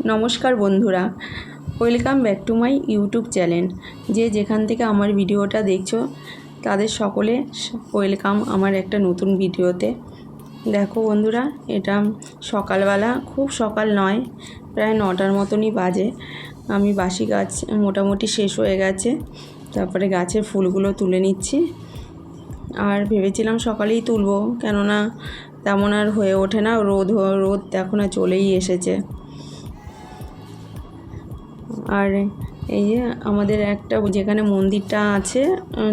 নমস্কার বন্ধুরা, welcome back to my YouTube channel. যে যেখান থেকে আমার ভিডিওটা দেখছো তাদের সকলে ওয়েলকাম আমার একটা নতুন ভিডিওতে। দেখো বন্ধুরা, এটা সকালবেলা, খুব সকাল নয়, প্রায় 9টার মতনই বাজে। আমি বাসি গাছ মোটামুটি শেষ হয়ে গেছে, তারপরে গাছের ফুলগুলো তুলে নিচ্ছি। আর ভেবেছিলাম সকালেই তুলবো, কেননা তেমন আর হয়ে ওঠে না, রোদ এখন আর চলেই এসেছে। আর এই যে আমাদের একটা যেখানে মন্দিরটা আছে,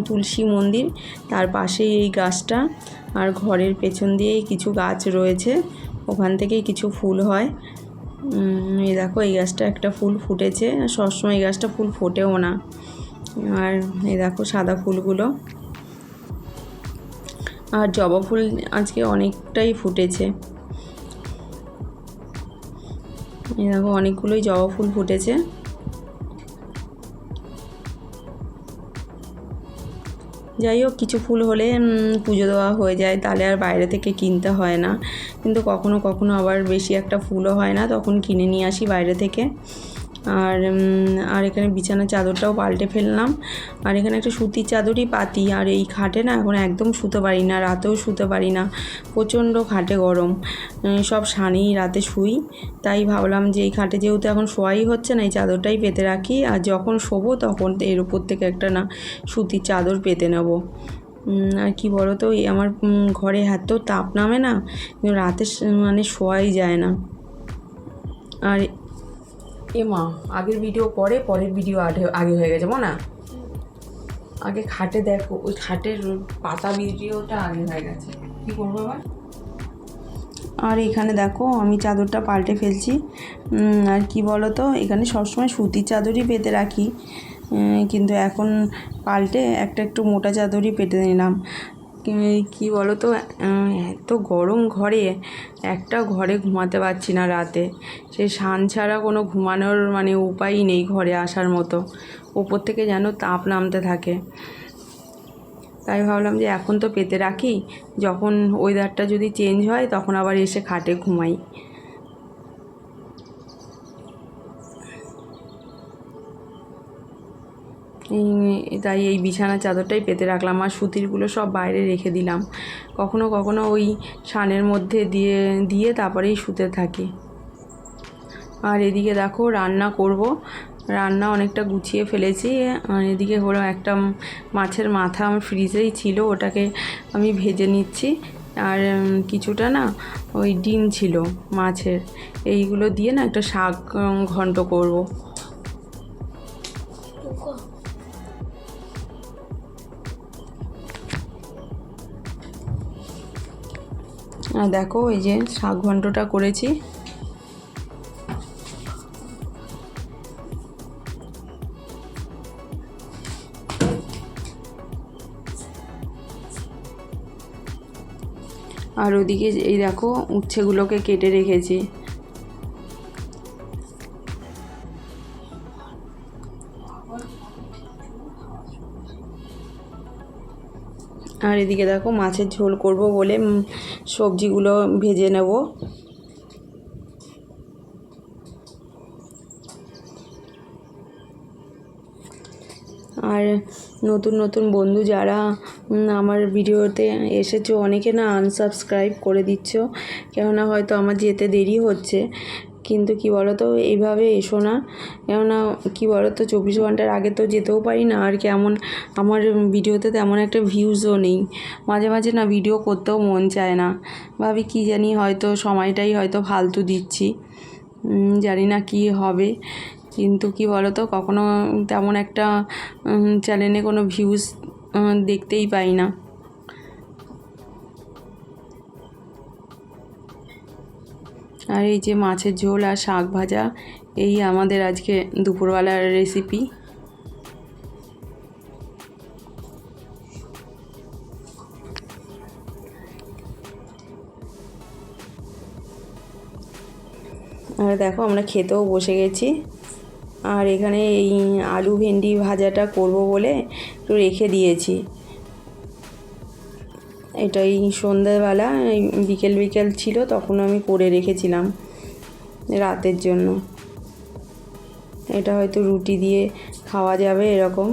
তুলসী মন্দির, তার পাশেই এই গাছটা। আর ঘরের পেছন দিয়েই কিছু গাছ রয়েছে, ওখান থেকেই কিছু ফুল হয়। এই দেখো, এই গাছটা একটা ফুল ফুটেছে, সবসময় এই গাছটা ফুল ফোটেও না। আর এই দেখো সাদা ফুলগুলো, আর জবা ফুল আজকে অনেকটাই ফুটেছে। এই দেখো অনেকগুলোই জবা ফুল ফুটেছে। যাই হোক, কিছু ফুল হলে পুজো দেওয়া হয়ে যায়, তাহলে আর বাইরে থেকে কিনতে হয় না। কিন্তু কখনো কখনো আবার বেশি একটা ফুলও হয় না, তখন কিনে নিয়ে আসি বাইরে থেকে। আর এখানে বিছানার চাদরটাও পাল্টে ফেললাম। আর এখানে একটা সুতির চাদরই পাতি। আর এই খাটে না এখন একদম শুতে পারি না, রাতেও শুতে পারি না, প্রচণ্ড খাটে গরম। সব সানেই রাতে শুই। তাই ভাবলাম যে এই খাটে যেহেতু এখন শোয়াই হচ্ছে না, এই চাদরটাই পেতে রাখি, আর যখন শোবো তখন এর উপর থেকে একটা না সুতির চাদর পেতে নেব। আর কি বলো তো, আমার ঘরে এত তাপ নামে না, রাতে মানে শোয়াই যায় না। আর মা, আগের ভিডিও পরের ভিডিও আগে হয়ে গেছে না, আগে খাটে দেখো, ওই খাটের পাতা ভিডিওটা আগে হয়ে গেছে, কি করবো আবার। আর এখানে দেখো আমি চাদরটা পাল্টে ফেলছি। আর কি বলো তো, এখানে সবসময় সুতির চাদরই পেতে রাখি, কিন্তু এখন পাল্টে একটু মোটা চাদরই পেতে নিলাম। কি বলো তো, এত গরম ঘরে, একটা ঘরে ঘুমাতে পারছি না রাতে। সে শান ছাড়া কোনো ঘুমানোর মানে উপায়ই নেই ঘরে আসার মতো, ওপর থেকে যেন তাপ নামতে থাকে। তাই ভাবলাম যে এখন তো পেতে রাখি, যখন ওয়েদারটা যদি চেঞ্জ হয় তখন আবার এসে খাটে ঘুমাই। তাই এই বিছানার চাদরটাই পেতে রাখলাম, আর সুতিরগুলো সব বাইরে রেখে দিলাম। কখনো কখনো ওই শানের মধ্যে দিয়ে তারপরেই শুতে থাকি। আর এদিকে দেখো রান্না করব, রান্না অনেকটা গুছিয়ে ফেলেছি। আর এদিকে হলো একটা মাছের মাথা আমার ফ্রিজেই ছিল, ওটাকে আমি ভেজে নিচ্ছি। আর কিছুটা না ওই ডিম ছিল মাছের, এইগুলো দিয়ে না একটা শাক ঘন্ট করব। আর দেখো এই যে শাক ঘন্টটা করেছি। আর ওদিকে এই দেখো উচ্ছেগুলোকে কেটে রেখেছি। আর এদিকে দেখো মাছের ঝোল করব বলে সবজিগুলো ভেজে নেব। আর নতুন নতুন বন্ধু যারা আমার ভিডিওতে এসেছো, অনেকে না আনসাবস্ক্রাইব করে দিচ্ছ, কেননা হয়তো আমার যেতে দেরি হচ্ছে। কিন্তু কি বলো তো, এইভাবে এসো না, কেননা কি বলো তো, 24 ঘন্টার আগে তো যেতেও পারি না। আর কেমন আমার ভিডিওতে তেমন একটা ভিউজও নেই, মাঝে মাঝে না ভিডিও করতেও মন চায় না, ভাবি কি জানি হয়তো সময়টাই হয়তো ফালতু দিচ্ছি, জানি না কি হবে। কিন্তু কি বলো তো, কখনো তেমন একটা চ্যানেলে কোনো ভিউজ দেখতেই পাই না। আর এই যে মাছের ঝোল আর শাক ভাজা, এই আমাদের আজকে দুপুরবেলার রেসিপি। আর দেখো আমরা খেতেও বসে গেছি। আর এখানে এই আলু ভেন্ডি ভাজাটা করব বলে একটু রেখে দিয়েছি। এটা এই সন্ধ্যাবেলা বিকেল ছিল, তখন আমি করে রেখেছিলাম রাতের জন্য। এটা হয়তো রুটি দিয়ে খাওয়া যাবে এরকম।